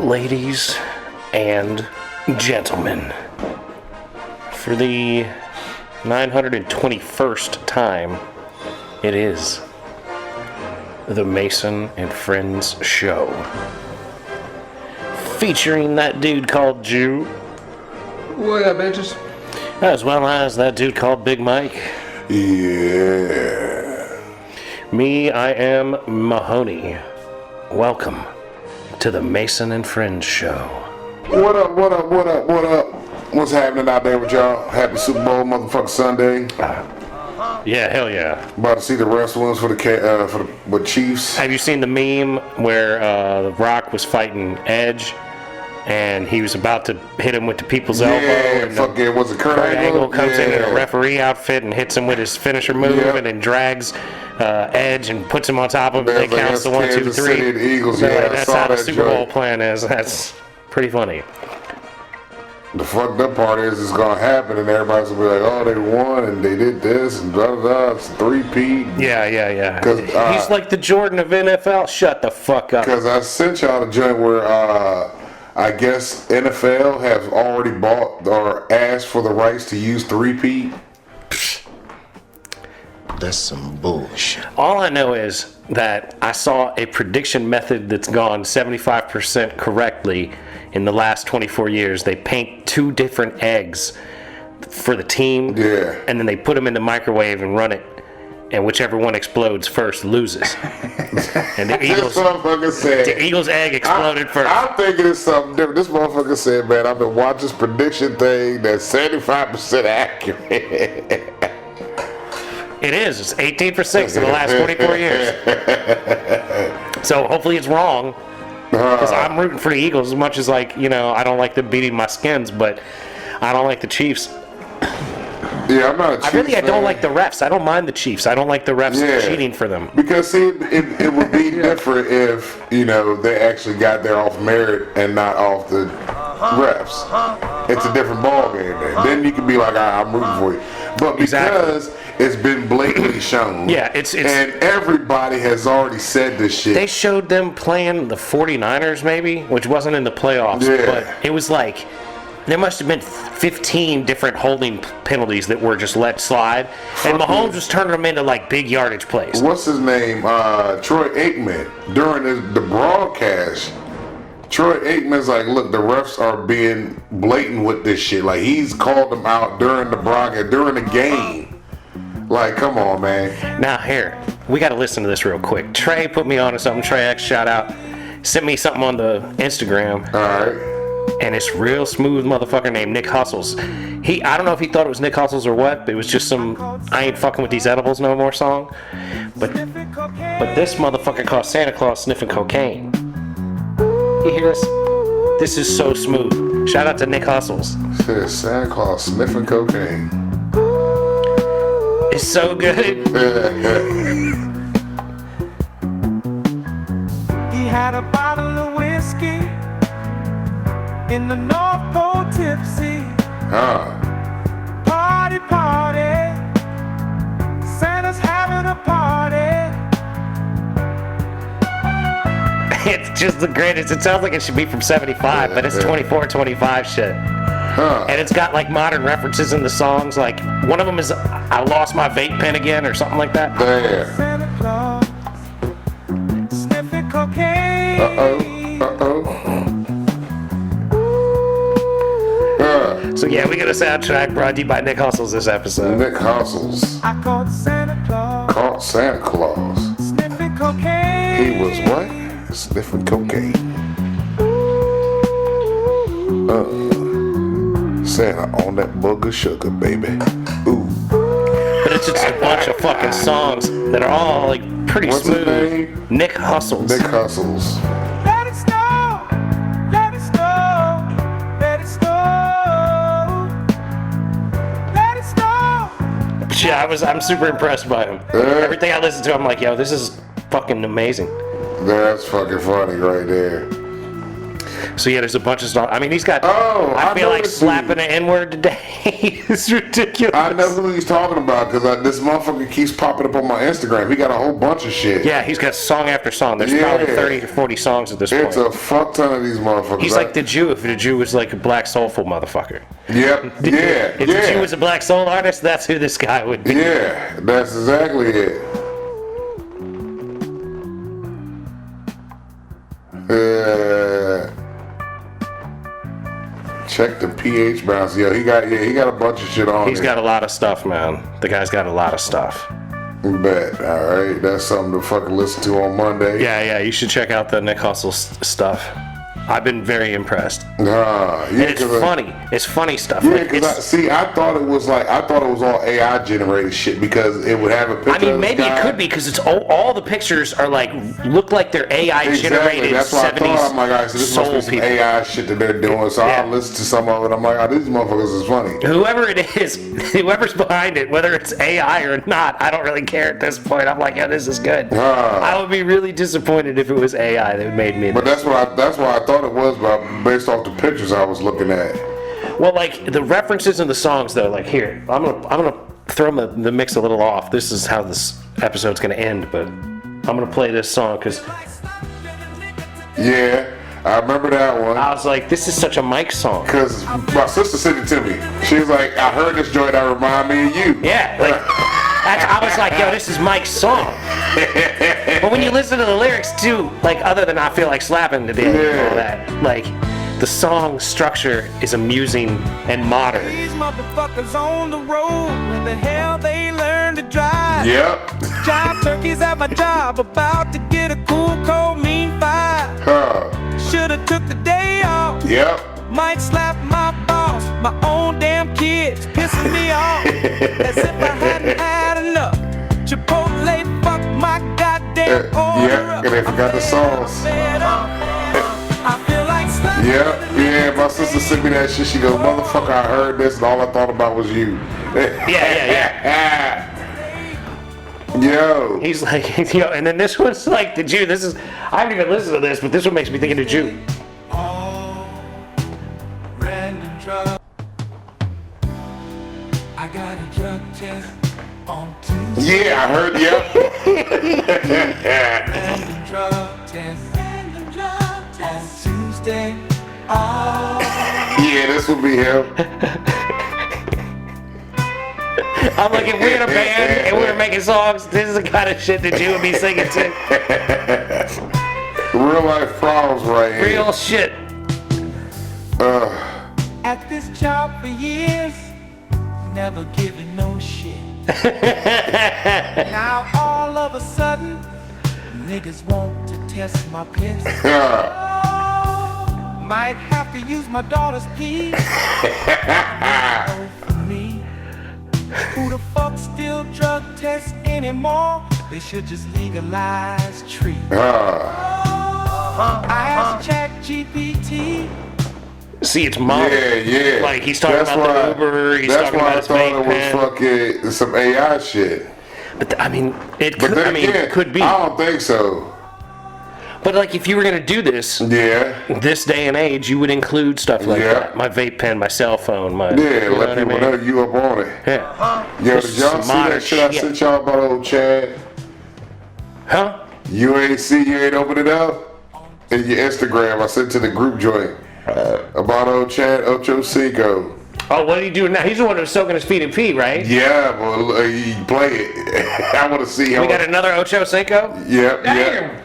Ladies and gentlemen, for the 921st time, it is the Mason and Friends Show, featuring that dude called Jew. What up, bitches? As well as that dude called Big Mike. Yeah. Me, I am Mahoney. Welcome to the Mason and Friends Show. What up, what up, what up, what up? What's happening out there with y'all? Happy Super Bowl motherfucking Sunday. Yeah, hell yeah. About to see the wrestlers for the Chiefs. Have you seen the meme where The Rock was fighting Edge and he was about to hit him with the people's elbow? Yeah, and fuck it. Was it Kurt Angle comes in a referee outfit and hits him with his finisher move and then drags Edge and puts him on top of him and then counts the 1, 2, 3. The Eagles, So, yeah, that's how the Super Bowl plan is. That's pretty funny. The fucked up part is it's gonna happen and everybody's gonna be like, oh, they won and they did this and blah blah blah. It's a three-peat. Yeah. He's like the Jordan of NFL. Shut the fuck up. Because I sent y'all the joint where I guess NFL have already bought or asked for the rights to use three-peat. That's some bullshit. All I know is that I saw a prediction method that's gone 75% correctly in the last 24 years. They paint 2 different eggs for the team, and then they put them in the microwave and run it, and whichever one explodes first loses. And the Eagles egg exploded first. I'm thinking it's something different. This motherfucker said, man, I've been watching this prediction thing that's 75% accurate. It is. It's 18 for 6 in the last 24 years. So hopefully it's wrong. Because I'm rooting for the Eagles as much as, like, you know, I don't like them beating my skins, but I don't like the Chiefs. Yeah, I'm not a Chiefs I don't like the refs. I don't mind the Chiefs. I don't like the refs cheating for them. Because, see, it would be different if, you know, they actually got there off merit and not off the refs. It's a different ballgame then you can be like, I'm rooting for you. But because it's been blatantly shown. Yeah, it's and everybody has already said this shit. They showed them playing the 49ers maybe, which wasn't in the playoffs, but it was like there must have been 15 different holding penalties that were just let slide, and Mahomes was turning them into like big yardage plays. What's his name? Troy Aikman during the broadcast. Troy Aikman's like, look, the refs are being blatant with this shit. Like, he's called them out during the broadcast, during the game. Like, come on, man. Now, here, we got to listen to this real quick. Trey put me on to something. Trey X, shout out. Sent me something on the Instagram. All right. And it's real smooth motherfucker named Nick Hustles. I don't know if he thought it was Nick Hustles or what, but it was just some I ain't fucking with these edibles no more song. But this motherfucker called Santa Claus sniffing cocaine. You hear this? This is so smooth. Shout out to Nick Hustles. Says Santa Claus sniffing cocaine. It's so good. He had a bottle of whiskey in the North Pole tipsy. Party, party. Santa's having a party. It's just the greatest. It sounds like it should be from 75, but it's 24, 25 shit. And it's got like modern references in the songs. Like one of them is I lost my vape pen again or something like that. Santa Claus sniffing cocaine. So yeah, we got a soundtrack brought to you by Nick Hustles this episode. Nick Hustles. I caught Santa Claus. Sniffing cocaine. He was what? Sniffing cocaine. Santa on that booger sugar, baby. Ooh. But it's just a bunch of fucking songs that are all like pretty smooth. What's his name? Nick Hustles. Nick Hustles. Let it snow. Let it snow. Let it snow. Let it snow. Yeah, I'm super impressed by him. Everything I listen to, I'm like, yo, this is fucking amazing. That's fucking funny right there. So yeah, there's a bunch of stuff. I mean, he's got. Oh, I I feel know like this slapping dude. an N-word today is ridiculous. I know who he's talking about because this motherfucker keeps popping up on my Instagram. He got a whole bunch of shit. Yeah, he's got song after song. There's Yeah. probably 30 or 40 songs at this It's point. a fuck ton of these motherfuckers. He's like the Jew if the Jew was like a black soulful motherfucker. Yep. Yeah. If the Jew Yeah. was a black soul artist, that's who this guy would be. Yeah. That's exactly it. Check the pH balance. Yo, he got a bunch of shit on. He's got a lot of stuff, man. The guy's got a lot of stuff. Bet. All right, that's something to fucking listen to on Monday. Yeah, you should check out the Nick Hustle stuff. I've been very impressed. Yeah, And it's 'cause funny. It's funny stuff. Yeah, Like, because I thought it was all AI generated shit because it would have a picture. I mean, of this maybe guy. it could be because it's all the pictures are like look like they're AI Exactly. generated That's what I 70s thought. I'm like, so this must soul be some people. AI shit that they're doing. So Yeah. I listened to some of it. I'm like, oh, these motherfuckers is funny. Whoever it is, whoever's behind it, whether it's AI or not, I don't really care at this point. I'm like, yeah, this is good. I would be really disappointed if it was AI that made me. But that's why I thought it was, but based off the pictures I was looking at. Well, like the references in the songs, though. Like here, I'm gonna throw the mix a little off. This is how this episode's gonna end, but I'm gonna play this song because Yeah, I remember that one. I was like, this is such a Mike song. Because my sister sent it to me. She was like, I heard this joint that remind me of you. Yeah, like I was like, yo, this is Mike's song. But when you listen to the lyrics too, like other than I feel like slapping today and all that, like the song structure is amusing and modern. These motherfuckers on the road, where the hell they learn to drive. Yep. Job turkeys at my job, about to get a cool, cold, mean five. Should've took the day off. Yep. Might slap my boss, my own damn kids, pissing me off. As if I hadn't had enough. Chipotle, fuck my goddamn order yeah, up. and they forgot the sauce. I feel like slapping. Yeah, my sister sent me that shit. She goes, motherfucker, I heard this and all I thought about was you. Yeah. Yo. He's like, yo, and then this one's like the Jew. This is, I haven't even listened to this, but this one makes me think of the Jew. Random drug. I got a drug test on Tuesday. Yeah, I heard, Random drug test. Random drug test on Tuesday. Oh. Yeah, this will be him. I'm like, if we're in a band and we were making songs, this is the kind of shit that Jew would be singing to. Real life problems right here. Real shit. At this job for years, never giving no shit. Now all of a sudden, niggas want to test my piss. Might have to use my daughter's pee. Oh, for me. Who the fuck still drug test anymore? They should just legalize tree. I asked ChatGPT. See, it's modern. Yeah. Like, he's talking about the Uber, he's talking about his That's why I vape thought pen. it was fucking some AI shit. But I mean, it But could, then I mean, again, it could be. I don't think so. But like, if you were gonna do this, Yeah. this day and age, you would include stuff like Yeah. that. My vape pen, my cell phone, my. Yeah, you know let what I people mean? know you up on it. Yeah. Yo, This did is y'all some see modern that shit I shit. sent y'all about old Chad? Huh? You ain't open it up? In your Instagram, I sent to the group joint. About old Chad Ocho Cinco. Oh, what did he do now? He's the one who's soaking his feet in pee, right? Yeah, but you play it. I want to see how. We got another Ocho Cinco? Yep. Damn.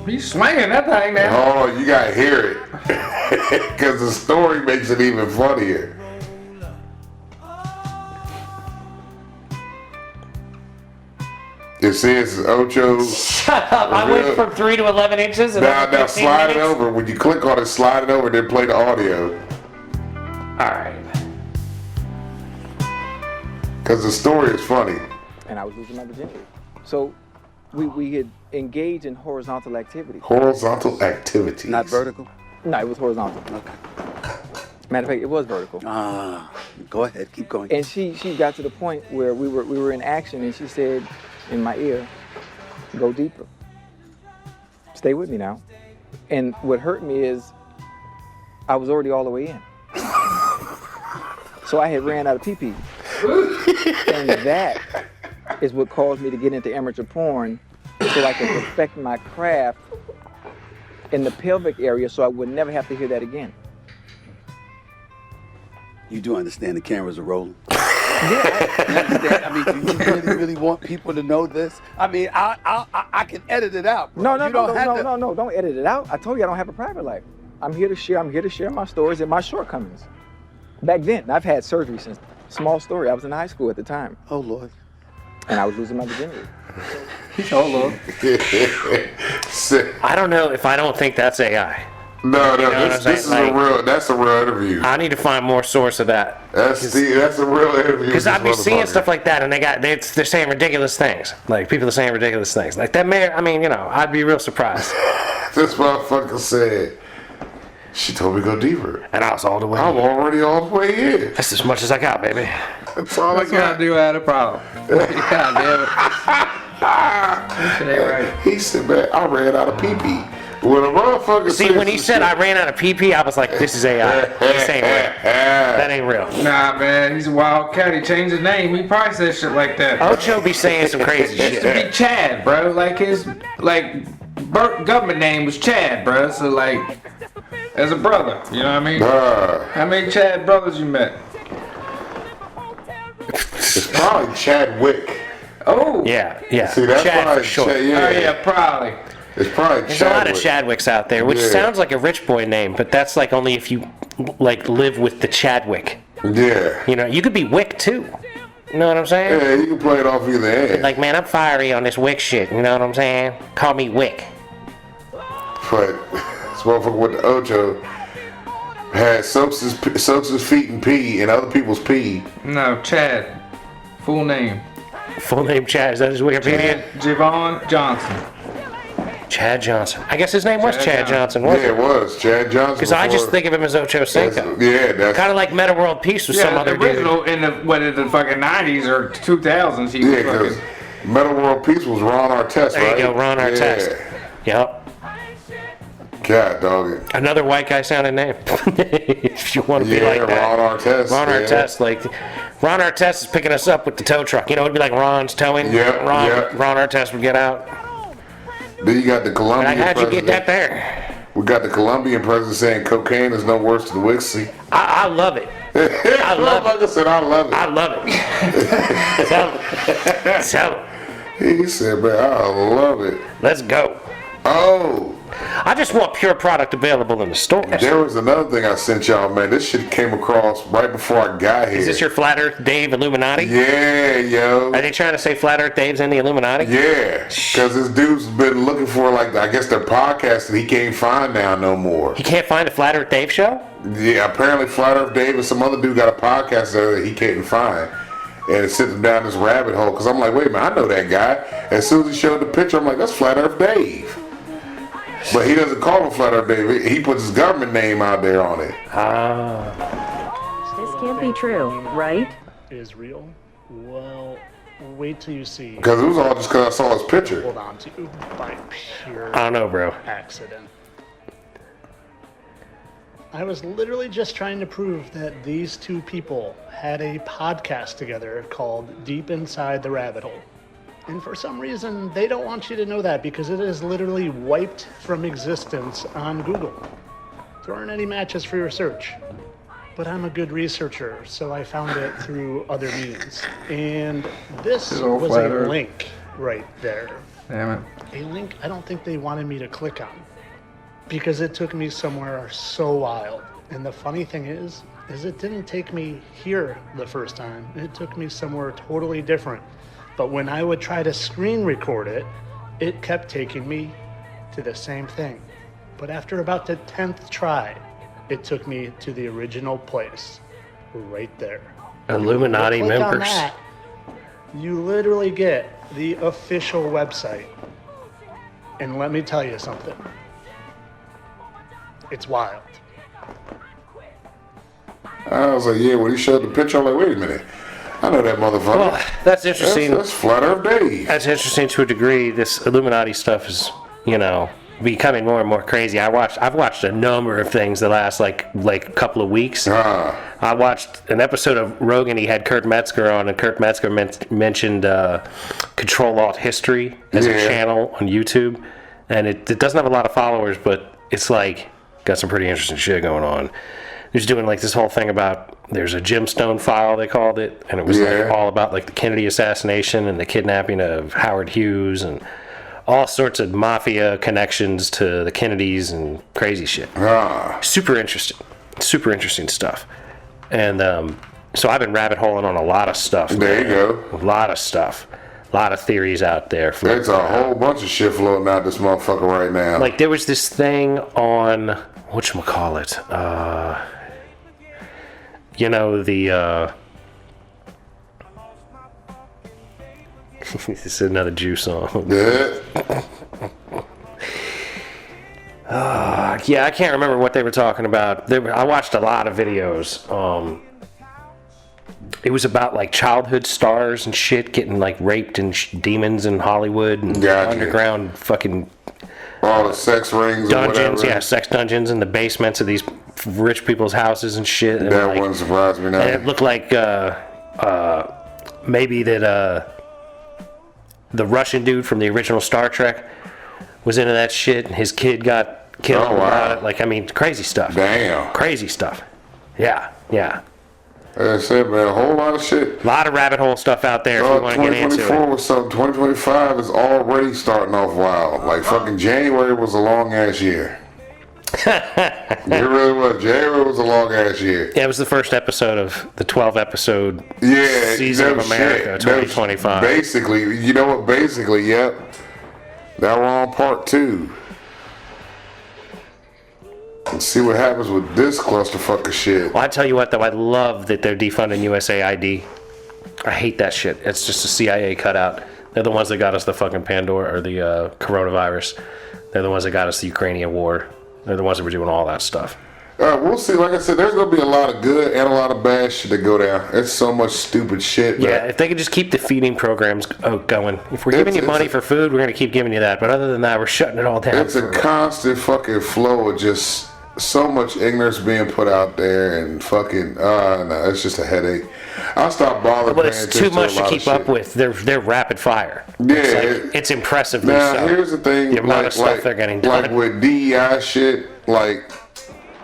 He's swinging that thing now. Hold on, you gotta hear it. Because the story makes it even funnier. It says Ocho. Shut up. I went from 3 to 11 inches. And Now 15 slide it minutes. over. When you click on it, slide it over, then play the audio. Alright. Because the story is funny. And I was losing my virginity. So we had engaged in horizontal activity. Horizontal activities. Not vertical? No, it was horizontal. Okay. Matter of fact, it was vertical. Go ahead, keep going. And she got to the point where we were in action, and she said in my ear, "Go deeper. Stay with me now." And what hurt me is I was already all the way in. So I had ran out of pee-pee. And that is what caused me to get into amateur porn so I could perfect my craft in the pelvic area so I would never have to hear that again. You do understand the cameras are rolling? Yeah, You understand? I mean, do you really want people to know this? I mean, I can edit it out. Bro. no, You don't have to- don't edit it out. I told you I don't have a private life. I'm here to share my stories and my shortcomings. Back then, I've had surgery since. Small story, I was in high school at the time, Oh, Lord. and I was losing my virginity. Oh, Lord. I don't know if I don't think that's AI. No, what I'm this saying? is Like- that's a real interview. I need to find more source of that. That's a real interview. Because I'd be seeing stuff like that, and they're saying ridiculous things. Like, people are saying ridiculous things. Like, that mayor, I mean, I'd be real surprised. This motherfucker said, she told me to go deeper. And I was all the way I'm in. already all the way in. That's as much as I got, baby. That's all That's I what I got. do have a problem. God damn it. That shit ain't right. He said, man, I ran out of pee-pee. When a motherfucker See, when he said I ran out of pee-pee, I was like, this is AI. This ain't real. That ain't real. Nah, man, he's a wild cat. He changed his name. He probably said shit like that. Ocho be saying some crazy Used to shit. be Chad, bro. Like his government name was Chad, bro. So like, as a brother, you know what I mean? How many Chad brothers you met? It's probably Chadwick. Oh, Yeah. See, that's Chad probably for sure. Oh yeah, probably. It's probably There's a lot of Chadwick. Chadwicks out there, which Yeah. sounds like a rich boy name, but that's like only if you like live with the Chadwick. Yeah. You could be Wick too. You know what I'm saying? Yeah, you can play it off either end. Like, man, I'm fiery on this Wick shit. You know what I'm saying? Call me Wick. But this motherfucker with the Ocho had soaks his feet in pee and other people's pee. No, Chad. Full name. Full name Chad. Is that his Wikipedia? Javon Johnson. Chad Johnson. I guess his name was Chad Chad Johnson, wasn't Yeah, it? it was Chad Johnson. Because I just before- think of him as Ocho Cinco. Yeah, that's Kind of like Meta World Peace with some Yeah, other the original in the fucking 90s or 2000s. He was yeah, because fucking. Metal World Peace was Ron Artest, There right? you go, Ron Artest. Yep. God dog it. Another white guy sounding name. If you want to be Yeah, like that. Ron Artest. Ron yeah. Artest, like Ron Artest is picking us up with the tow truck. It'd be like Ron's towing. Yeah, Ron yeah. Ron Artest would get out. Then you got the Colombian Like, how'd you get president. that there? We got the Colombian president saying cocaine is no worse than Wixie. I love it. I love it. Motherfucker said, I love it. I love it. Tell him. He said, man, I love it. Let's go. Oh, I just want pure product available in the stores. there was another thing I sent y'all, man. This shit came across right before I got here. Is this your Flat Earth Dave Illuminati? Yeah, yo. Are they trying to say Flat Earth Dave's in the Illuminati? Yeah, because this dude's been looking for, like, I guess their podcast that he can't find now no more. You can't find a Flat Earth Dave show? Yeah, apparently Flat Earth Dave and some other dude got a podcast there that he can't find. And it sent him down this rabbit hole. Because I'm like, wait a minute, I know that guy. As soon as he showed the picture, I'm like, that's Flat Earth Dave. But he doesn't call him Flat Earth Dave. He puts his government name out there on it. This can't be true, right? Is real? Well, wait till you see. Because it was all just because I saw his picture. Hold on to by pure I don't know, bro. accident. I was literally just trying to prove that these two people had a podcast together called Deep Inside the Rabbit Hole. And for some reason, they don't want you to know that because it is literally wiped from existence on Google. There aren't any matches for your search. But I'm a good researcher, so I found it through other means. And this Good old was Flat a Earth. link right there. Damn it. A link I don't think they wanted me to click on because it took me somewhere so wild. And the funny thing is it didn't take me here the first time. It took me somewhere totally different. But when I would try to screen record it, it kept taking me to the same thing. But after about the 10th try, it took me to the original place, right there. Illuminati Click on members. that, you literally get the official website. And let me tell you something. It's wild. I was like, yeah, when he showed the picture, I'm like, wait a minute. I know that motherfucker. Well, that's interesting. That's Flat Earth Dave. That's interesting to a degree. This Illuminati stuff is, becoming more and more crazy. I've watched a number of things the last like couple of weeks. I watched an episode of Rogan. He had Kurt Metzger on, and Kurt Metzger mentioned Control Alt History as a channel on YouTube, and it doesn't have a lot of followers, but it's like got some pretty interesting shit going on. He's doing like this whole thing about there's a gemstone file, they called it, and it was like all about like the Kennedy assassination and the kidnapping of Howard Hughes and all sorts of mafia connections to the Kennedys and crazy shit. Super interesting stuff. And so I've been rabbit holing on a lot of stuff. There you go. A lot of stuff. A lot of theories out there. There's a whole bunch of shit floating out this motherfucker right now. Like there was this thing on whatchamacallit, you know, the this is another Jew song. Yeah. Yeah, I can't remember what they were talking about. I watched a lot of videos. It was about like childhood stars and shit getting like raped and demons in Hollywood and underground fucking all the sex rings, dungeons, sex dungeons in the basements of these rich people's houses and shit. And that like, wouldn't surprise me now. And it looked like maybe that the Russian dude from the original Star Trek was into that shit, and his kid got killed about it. Like, I mean, crazy stuff. Damn. Crazy stuff. Yeah. Like I said, man, a whole lot of shit. A lot of rabbit hole stuff out there if you want to get into it. 2024 was something. 2025 is already starting off wild. Like, fucking January was a long-ass year. It really was. January was a long-ass year. Yeah, it was the first episode of the 12-episode Yeah, season of America 2025. Basically, you know what? Basically, yep. Now we're on part 2. Let's see what happens with this clusterfuck of shit. Well, I tell you what, though, I love that they're defunding USAID. I hate that shit. It's just a CIA cutout. They're the ones that got us the fucking Pandora or the coronavirus. They're the ones that got us the Ukrainian war. They're the ones that were doing all that stuff. We'll see. Like I said, there's going to be a lot of good and a lot of bad shit that go down. It's so much stupid shit. Yeah, if they could just keep the feeding programs going. If we're giving you money for food, we're going to keep giving you that. But other than that, we're shutting it all down. It's a constant fucking flow of just so much ignorance being put out there and fucking, no, it's just a headache. I'll stop bothering. But it's too much to keep up with. They're rapid fire. Yeah. It's impressively now, so. Here's the thing. The amount of stuff they're getting done. Like with DEI shit, like,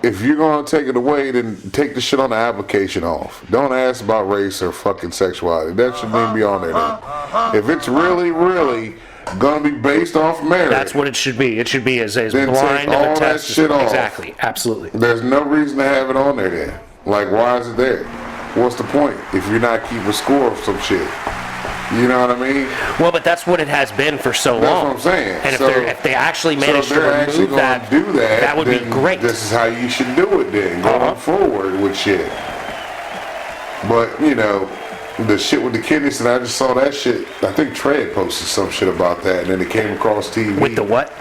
if you're going to take it away, then take the shit on the application off. Don't ask about race or fucking sexuality. That shouldn't even be on there then. If it's really, really going to be based off merit. That's what it should be. It should be as blind take of a all test. that shit off. Exactly. Absolutely. There's no reason to have it on there then. Like, why is it there? What's the point if you're not keeping score of some shit? You know what I mean? Well, but that's what it has been for so long. That's what I'm saying. And So- if they actually manage so to they're actually remove gonna that, do that, that would be then great. This is how you should do it then, going forward with shit. But, you know, the shit with the kidneys, and I just saw that shit. I think Trey had posted some shit about that, and then it came across TV. With the what?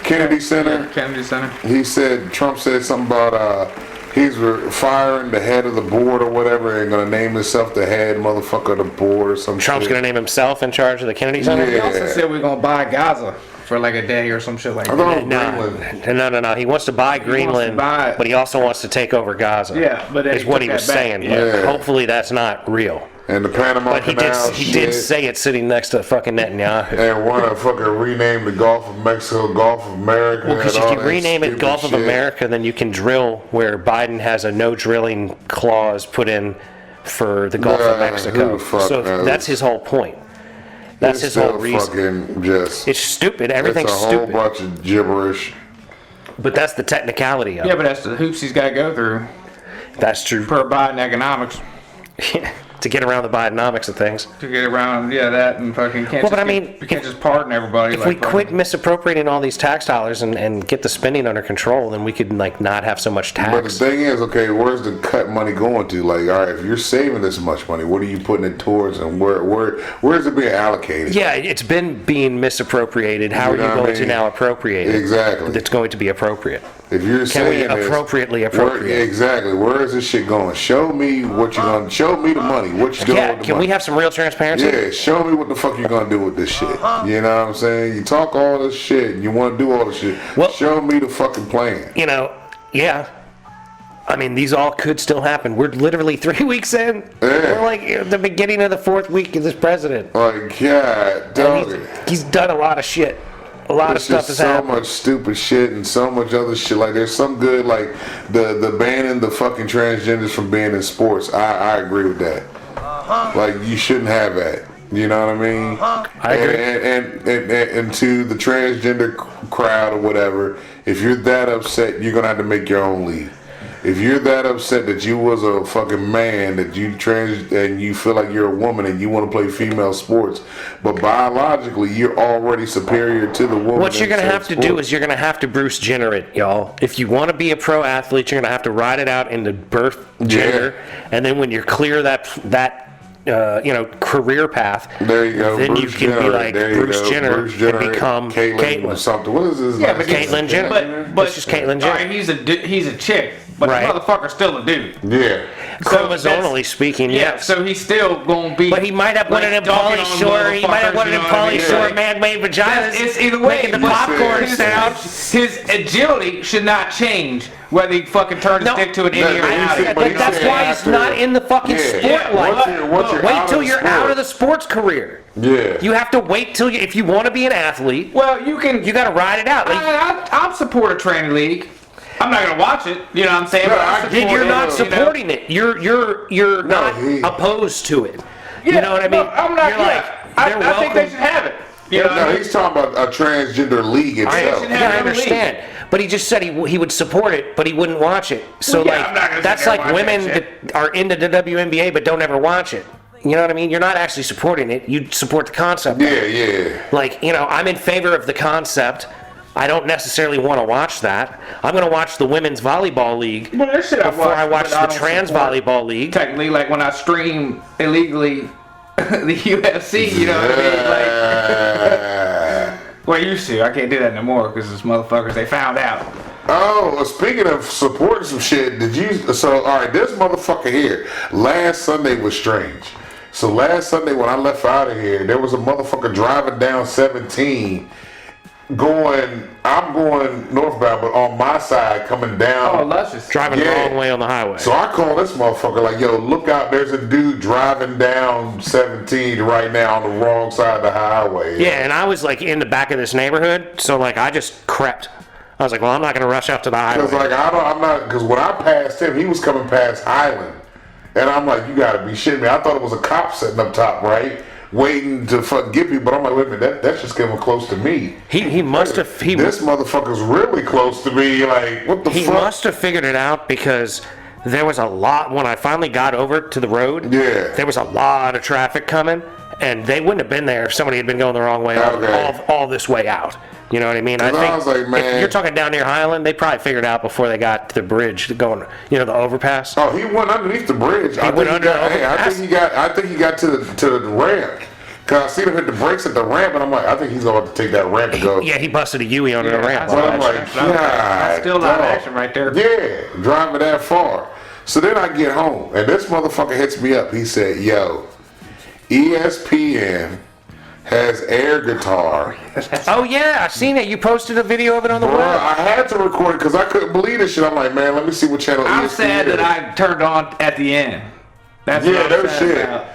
Kennedy Center. Kennedy Center. He said, Trump said something about, he's firing the head of the board or whatever and gonna name himself the head motherfucker of the board or some Trump's shit. going to name himself in charge of the Kennedy Center? He also said we're gonna buy Gaza for like a day or some shit like I thought it that. was Greenland. No. He wants to buy Greenland, buy it. but he also wants to take over Gaza. Yeah, but then is he what took he was that back. saying. Yeah. But hopefully that's not real. And the Panama But he Canal did shit. say it sitting next to fucking Netanyahu. And want to fucking rename the Gulf of Mexico Gulf of America. Well, because and if all you that rename it stupid Gulf of shit. America, then you can drill where Biden has a no drilling clause put in for the Gulf of Nah, Mexico. who the fuck So knows? that's his whole point. That's It's his whole still reason. fucking just. It's stupid. Everything's it's a whole stupid. bunch of gibberish. But that's the technicality of Yeah, it. but that's the hoops he's got to go through That's true. per Biden economics To get around the Bidenomics of things. to get around. Yeah, that and fucking can't. Well, just but I get- mean, we can't just pardon everybody. If like we quit misappropriating all these tax dollars and get the spending under control, then we could like not have so much But the tax. thing is, okay, where's the cut money going to? Like, all right, if you're saving this much money, what are you putting it towards, and where's it being allocated? Yeah, it's been being misappropriated. How You are know you what I going to mean? now appropriate it? Exactly. That's going to be appropriate. If you're Can saying we this, appropriately where, appropriate? exactly, where is this shit going? Show me what you're gonna. Show me the money. What you doing Yeah, with the can money? we have some real transparency? Yeah, show me what the fuck you're gonna do with this shit. You know what I'm saying? You talk all this shit, and you want to do all this shit. Well- Show me the fucking plan. You know, yeah. I mean, these all could still happen. We're literally 3 weeks in. Yeah. We're like at the beginning of the 4th week of this president. Like, God, And dog. he's done a lot of shit. A lot of There's stuff just has so happened. much stupid shit and so much other shit. Like, there's some good, like the banning the fucking transgenders from being in sports. I agree with that. Like, you shouldn't have that. You know what I mean? I agree. And to the transgender crowd or whatever, if you're that upset, you're gonna have to make your own league. If you're that upset that you was a fucking man, that you trans and you feel like you're a woman and you want to play female sports, but biologically you're already superior to the woman. What you're in going to said have to do sport. is you're going to have to Bruce Jenner it, y'all. If you want to be a pro athlete, you're going to have to ride it out into birth gender, and then when you're clear that career path, There you go. then Bruce you can Jenner, be like there you Bruce go. Jenner, Bruce Jenner and become Caitlyn or Caitlyn. something. What is his Yeah, last but name? Caitlyn Jenner. But It's just Caitlyn all right, Jenner. he's a chick, but Right. the motherfucker's still a dude. Yeah. Chromosomally speaking, Yeah, yes. so he's still gonna be. But he might have wanted like, them dogging Pauly on Shore. He might have motherfuckers, wanted you them know what I Pauly mean? Shore Like, man-made vaginas. It's either way. Making the but popcorn his, sound. His agility should not change whether he fucking turns No. his dick to an No, Indian or no, not. he said- but he That's said why he's after- not in the fucking Yeah. sport Yeah, life. once you're Wait out till of you're sport. out of the sports career. Yeah. You have to wait till you, if you want to be an athlete, Well, you can. you got to ride it out. Like, I'll support a training league. I'm not gonna watch it. You know what I'm saying? No, But I support get you're it, not you know? supporting it. You're not he- opposed to it. Yeah, You know what I mean? No, I'm not. You're Yeah, like, they're I think they welcome. should have it. You know what I No, mean? he's talking about a transgender league itself. should Yeah, have I it on the understand. But he just said he would support it, but he wouldn't watch it. So Well, yeah, I'm not like gonna that's sit there like and watch women that that shit. are into the WNBA but don't ever watch it. You know what I mean? You're not actually supporting it. You support the concept. Yeah, yeah. Like, I'm in favor of the concept. I don't necessarily want to watch that. I'm going to watch the women's volleyball league Well, there's shit I before I watch watched, but I the don't trans support. volleyball league. Technically, like when I stream illegally the UFC, you know what I mean? Like, well, I used to. I can't do that no more because those motherfuckers, they found out. Oh, well, speaking of supporting some shit, all right, this motherfucker here, last Sunday was strange. So last Sunday when I left out of here, there was a motherfucker driving down 17 I'm going northbound, but on my side coming down. Oh, luscious. Driving the wrong way on the highway. So I call this motherfucker like, yo, look out, there's a dude driving down 17 right now on the wrong side of the highway. Yeah, and I was like in the back of this neighborhood, so like I just crept. I was like, well, I'm not going to rush up to the highway. Because like because when I passed him, he was coming past Highland, and I'm like, you gotta be shitting me. I thought it was a cop sitting up top, right, waiting to fucking get me. But I'm like, wait a minute, that's just getting close to me. He must have This motherfucker's really close to me. Like, what the he fuck? must have figured it out because there was a lot when I finally got over to the road. Yeah. There was a lot of traffic coming, and they wouldn't have been there if somebody had been going the wrong way Okay. all this way out. You know what I mean? I 'Cause I was like, man- if you're talking down near Highland, they probably figured out before they got to the bridge going, the overpass. Oh, he went underneath the bridge. I went think under the I overpass? think he got to the ramp. Cause I seen him hit the brakes at the ramp, and I'm like, I think he's going to take that ramp and go. Yeah, he busted a Yui on the ramp. But I'm like, That's still live dog. action right there. Yeah, driving that far. So then I get home, and this motherfucker hits me up. He said, yo, ESPN has air guitar. Oh yeah, I seen it. You posted a video of it on the Bruh, web. I had to record it because I couldn't believe this shit. I'm like, man, let me see what channel I'm ESPN sad that is. I turned on at the end. That's Yeah, what I'm no sad shit. about.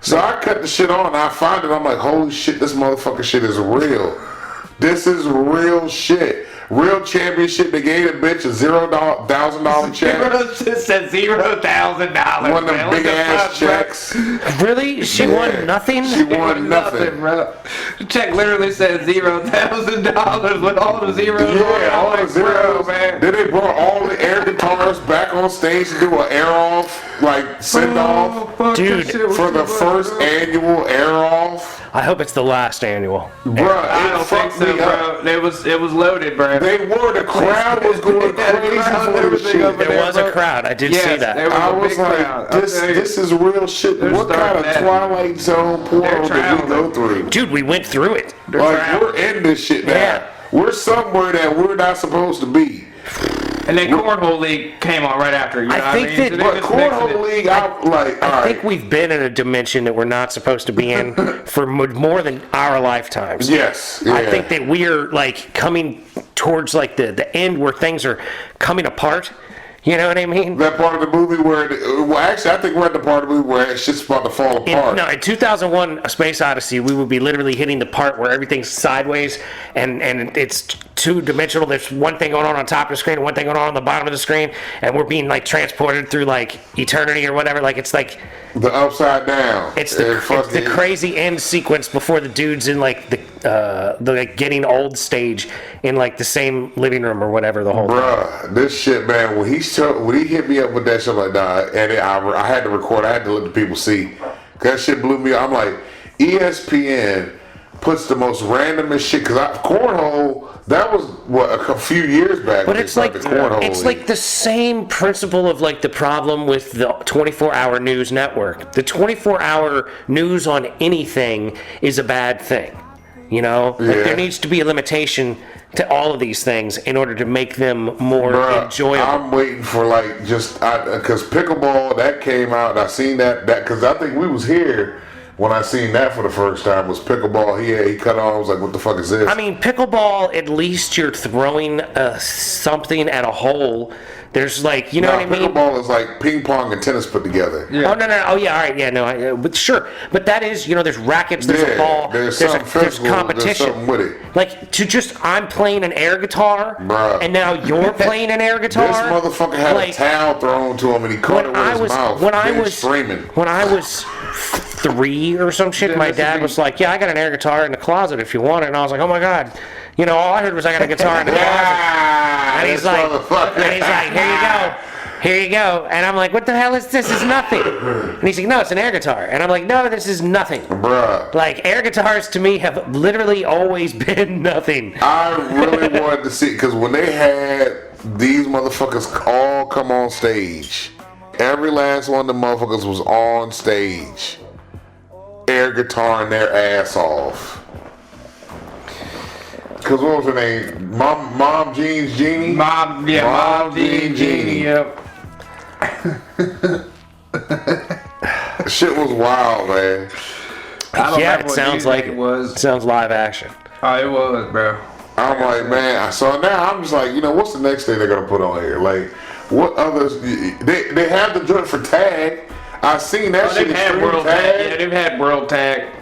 So I cut the shit on, and I find it. I'm like, holy shit, this motherfucking shit is real. This is real shit. Real championship. They gave a bitch a $0,000 check. It said $0,000. One of them man. What big the ass fuck, bro? checks. Really? She Yeah. won nothing? She won nothing. bro. The check literally says $0,000 with all the zeros on it. Yeah, I'm all like, the zeros. bro, man. Then they brought all the air guitars back on stage to do an air off, like send off fuck Dude, that shit was for the too much, first bro. annual air off. I hope it's the last annual. Bruh, I it don't think fucked so, me up. bro. It was loaded, bro. They were, the crowd was going crazy for this Everything shit. over There was a crowd. I did see Yes, that. there was I a was big like, crowd. I'll tell you. this is real shit. They're What kind of starting that. Twilight Zone portal did we traveling. go through? Dude, we went through it. Like, we're in this shit now. Yeah. We're somewhere that we're not supposed to be. And then Cornhole League came on right after. You know I think what I mean? that- So But they just mixing Cornhole it. League, I think we've been in a dimension that we're not supposed to be in for more than our lifetimes. yes. I yeah. think that we're like coming towards like the end where things are coming apart. You know what I mean? that part of the movie where, well, actually, I think we're at the part of the movie where it's just about to fall apart. In 2001: A Space Odyssey, we would be literally hitting the part where everything's sideways and it's two-dimensional. There's one thing going on top of the screen and one thing going on the bottom of the screen, and we're being like transported through like eternity or whatever. Like it's like The upside down. it's the crazy end sequence before the dude's in like the like getting old stage in like the same living room or whatever the whole time. Bruh, this shit, man. When he hit me up with that shit like that, and I had to record. I had to let the people see. That shit blew me up. I'm like, ESPN puts the most randomest shit. Cause cornhole. That was what a few years back. But when it's they like started the cornhole it's league. like the same principle of like the problem with the 24-hour news network. The 24-hour news on anything is a bad thing. You know, like Yeah. there needs to be a limitation to all of these things in order to make them more Bruh, enjoyable. I'm waiting for like just because pickleball that came out. And I seen that because I think we was here when I seen that for the first time. Was pickleball? He cut on. I was like, what the fuck is this? I mean, pickleball, at least you're throwing something at a hole. There's like, you know what I mean? Pickleball is like ping pong and tennis put together. Oh, no. Oh, yeah, all right. Yeah, no. But sure. But that is, there's rackets, there's Yeah, a ball, there's there's something physical, competition. there's something with it. Like, I'm playing an air guitar, Bruh. and now you're playing an air guitar. This motherfucker had like, a towel thrown to him and he caught it with his mouth. Screaming. When I was 3 or some shit, my dad was like, yeah, I got an air guitar in the closet if you want it. And I was like, oh my God. All I heard was I got a guitar in the closet. And he's like, here you go. And I'm like, what the hell is this? It's nothing. And he's like, no, it's an air guitar. And I'm like, no, this is nothing. Bruh. Like, air guitars to me have literally always been nothing. I really wanted to see, because when they had these motherfuckers all come on stage, every last one of the motherfuckers was on stage, air guitaring their ass off. Because what was her name? Mom Jean's Genie? Mom Jean Genie. Yep. Shit was wild, man. I don't Yeah, remember it what sounds music like it was. It sounds live action. Oh, it was, bro. I'm like, man. So now I'm just like, what's the next thing they're gonna put on here? Like, what others? They have the joint for tag. I seen that shit. They've had Extreme World Tag. Yeah, they've had World Tag.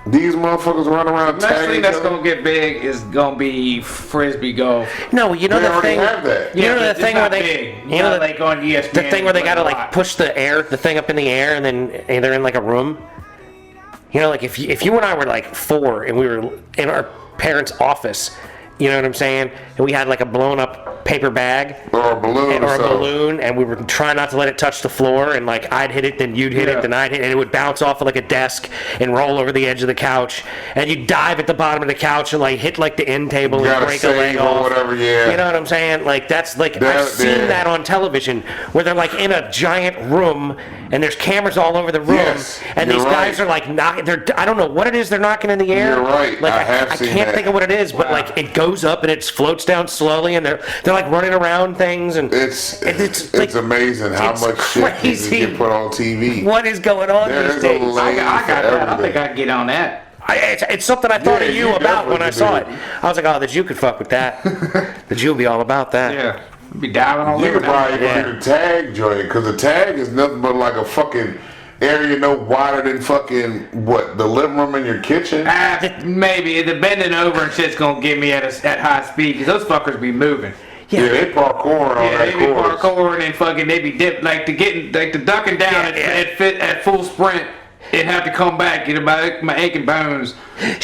These motherfuckers run around The next tagging thing each that's other. gonna get big is gonna be frisbee golf. No, They the already thing. have that. You know but the it's thing not where they, big. you know Not the, like on ESPN. the thing where they gotta play a like lot. push the thing up in the air and then they're in like a room. Like if you and I were like 4 and we were in our parents' office, you know what I'm saying? And we had like a blown up paper bag Or a balloon. or a something. balloon, and we were trying not to let it touch the floor, and like I'd hit it, then you'd hit Yeah. it, then I'd hit it, and it would bounce off of like a desk and roll over the edge of the couch, and you'd dive at the bottom of the couch and like hit like the end table You and gotta break a leg save or off. whatever, yeah. You know what I'm saying? Like that's like That- I've seen yeah. that on television where they're like in a giant room and there's cameras all over the room, Yes, and you're these guys right. are like I don't know what it is they're knocking in the air. You're right. Like I have I seen can't that. think of what it is, but like it goes up and it floats down slowly, and they're like running around things, and It's like, amazing how it's much shit can just crazy. get put on TV. what is going on There these is a days? lane I for got that. I think everything. I can get on that. It's something I thought Yeah, of you you about when definitely I saw it. do. I was like, oh, the Jew could fuck with that. The Jew would be all about that. Yeah. Be diving all You over could probably that. do the tag joint, because the tag is nothing but like a fucking area no wider than fucking the living room in your kitchen. Maybe the bending over and shit's gonna get me at high speed because those fuckers be moving. Yeah, they parkour on Yeah, that they be course. parkouring and fucking they be dip like the ducking down at full sprint. It'd have to come back, get my aching bones.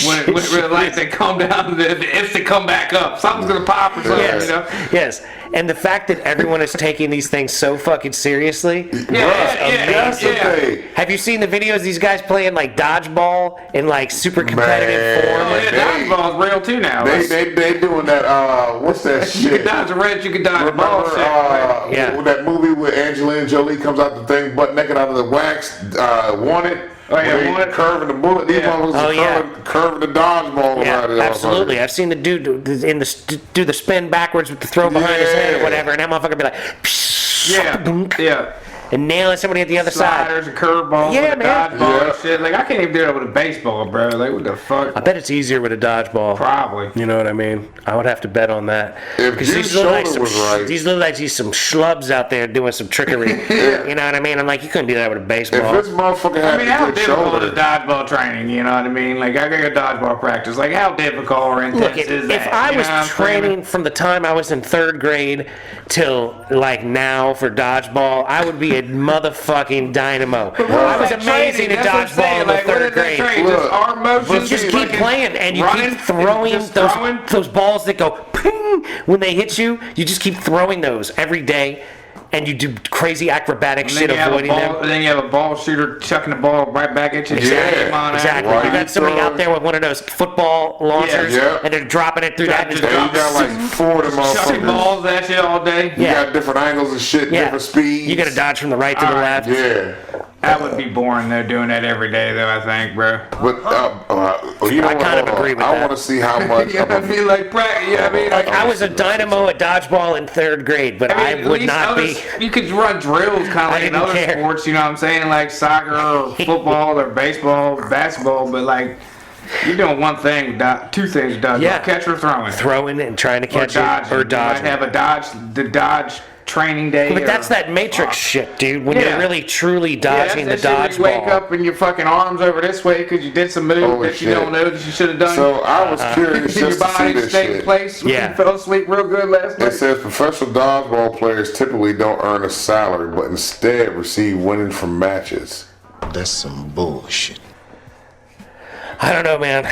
When the lights they come down, the instant come back up. Something's gonna pop or something, Yes. you know? Yes. And the fact that everyone is taking these things so fucking seriously. That's the thing. Have you seen the videos of these guys playing like dodgeball in like super competitive Man. Oh form? yeah, They- dodgeball's real too now. They doing that, what's that You can shit? dodge a wrench, you can dodge a ball Remember Yeah. that movie where Angelina Jolie comes out the thing butt naked out of the wax, Wanted? Oh yeah, They one. curving the bullet. These Yeah. motherfuckers Oh, are yeah. curving the dodgeball Yeah, around it. absolutely. I've seen the dude do the spin backwards with the throw behind his head or Yeah. whatever, and that motherfucker be like, Yeah. and nailing somebody at the other side. Sliders and curveballs, Yeah, and man. dodgeball Yeah. and shit. Like I can't even do that with a baseball, bro. Like what the fuck? I bet it's easier with a dodgeball. Probably. You know what I mean? I would have to bet on that. If 'Cause Jude's shoulder was right. these look like these some schlubs out there doing some trickery. You know what I mean? I'm like, you couldn't do that with a If baseball. this motherfucker I had mean, a how good difficult shoulder, is dodgeball training? You know what I mean? Like I got dodgeball practice. Like how difficult or intense Look, is that? if I You was know what I'm saying? training from the time I was in 3rd grade till like now for dodgeball, I would be a motherfucking dynamo. I was Like amazing training, at that's what I'm dodgeball saying. in the Like, what 3rd is that grade. training? Look, Just arm motions. Just keep fucking playing, and you running, keep throwing just those throwing. those balls that go ping when they hit you. You just keep throwing those every day, and you do crazy acrobatic And shit then you have a avoiding ball. them. Then you have a ball shooter chucking the ball right back at you. Exactly. Come on, Exactly. Right. You got somebody out there with one of those football launchers, Yeah. and they're dropping it through that. Just And and you got like 4 of them Chucking motherfuckers. balls at you all day. You Yeah. got different angles and shit, yeah, different speeds. you got to dodge from the right to the Alright. left. Yeah. That would be boring though, doing that every day though. I think, bro. But you know I what? kind of Hold on. agree with I that. want to see how much. You know what I mean? Like, yeah, I mean, like, I was a dynamo at dodgeball in 3rd grade, but I, at would least not other- be. You could run drills kind of like in didn't other care. sports, you know what I'm saying? Like soccer or football or baseball, basketball, but like you're doing one thing, two things, dodge. Yeah. Catch or throwing. Throwing it and trying to Or catch dodging. it or You might dodging. have the dodge training day. But or- that's that Matrix shit, dude. When Yeah. you're really truly dodging that's the that shit where you wake dodgeball. up and your fucking arms over this way because you did some move Holy that you shit. don't know that you should have done. So I was curious your just to see body this stayed in shit. place. Yeah. You fell asleep real good last It night. says professional dodgeball players typically don't earn a salary, but instead receive winnings from matches. That's some bullshit. I don't know, man.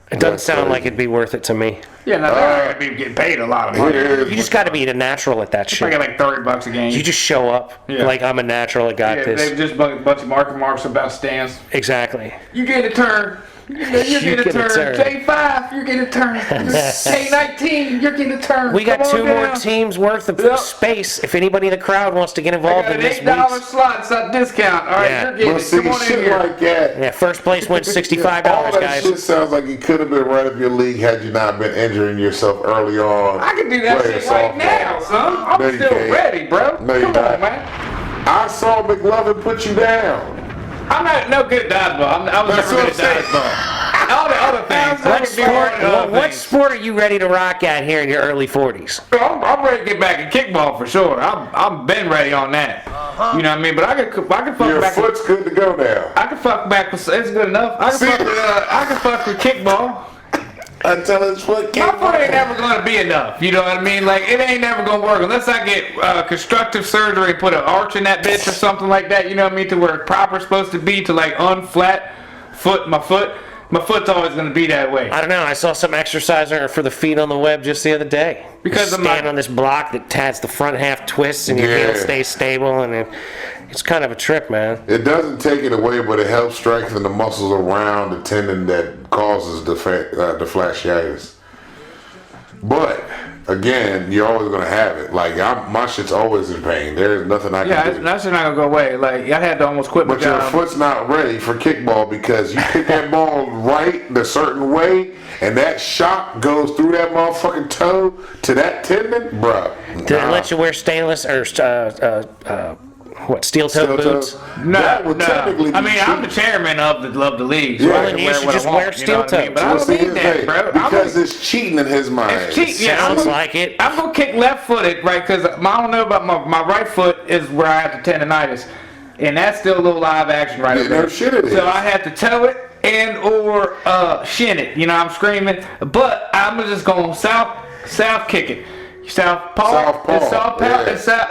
It doesn't That's sound crazy. like it'd be worth it to me. Yeah, no, they're not gonna be getting paid a lot of money. Here it You is. just got to be a natural at that I shit. get like $30 a game. You just show up Yeah. like I'm a natural. I got Yeah, this. they've just a bunch of marks about stands. Exactly. You get a turn. You get a turn. J5, you get a turn. K19, you're getting a turn. We got Come on 2 more down. teams worth of Yep. space. If anybody in the crowd wants to get I involved got in an this $8 week's, slot. It's not discount. All right, Yeah. you're getting But it. see, Come on in shit here. like that. yeah, first place wins All $65, that guys. shit sounds like it could have been right up your league had you not been injuring yourself early on. I can do that playing shit right softball. now, son. I'm No, you still can't. ready, bro. No, you Come not. on, man. I saw McLovin put you down. I'm not no good at dodgeball. I was That's never what good at I'm saying. dodgeball. All the other things. I What can be hard sport, at other what things. sport are you ready to rock at here in your early 40s? I'm ready to get back in kickball for sure. I'm been ready on that. You know what I mean? But I can fuck Your back. foot's good to go now. I can fuck back with. It's good enough. I can fuck with kickball. Until his foot My can't foot ain't never gonna be enough. You know what I mean? Like it ain't never gonna work unless I get constructive surgery and put an arch in that bitch or something like that. You know what I mean? To where it's proper supposed to be to like unflat my foot. My foot's always gonna be that way. I don't know. I saw some exerciser for the feet on the web just the other day. Because you of my- stand on this block that has the front half twists and your heel Yeah. stays stable, and it's kind of a trip, man. It doesn't take it away, but it helps strengthen the muscles around the tendon that causes the fasciitis. But again, you're always gonna have it. Like my shit's always in pain. There's nothing I Yeah, can do. that's not gonna go away. Like I had to almost quit my But your job. foot's not ready for kickball because you hit that ball right the certain way, and that shock goes through that motherfucking toe to that tendon, bruh. Did it let you wear stainless or steel toe boots? No, That would no. technically I be mean, I'm the cheating. chairman of the league, so Yeah, I then can you wear should what just I want. wear You know what I steel mean? But I Well, don't see, need here's the that, thing, bro. because it's cheating in his mind. It's cheating. Yeah, Sounds I'm like it. I'm gonna kick left-footed, right? Because I don't know about my right foot is where I have the tendonitis, and that's still a little live action right Yeah, over there. no shit it is. So I have to toe it and or shin it. You know, I'm screaming, but I'm just going south kick it. Southpaw. Southpaw, Is southpaw, yeah.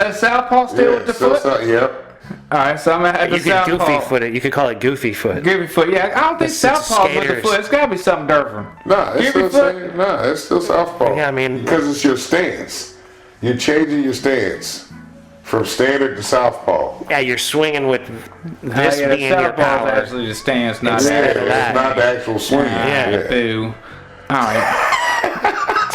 is southpaw still with the foot? Yep. All right, so I'm gonna have You the could southpaw. goofy foot it. You could call it goofy foot. Goofy foot, yeah. I don't think It's southpaw's with the skaters. foot. It's gotta be something different. Nah, it's Goofy still foot? saying, nah, it's still southpaw. Yeah, I mean- because it's your stance. You're changing your stance from standard to southpaw. Yeah, you're swinging with this yeah, being your southpaw's power. actually the stance, not Instead Yeah, of that. that. it's not the actual swing. Yeah. Boo. All right.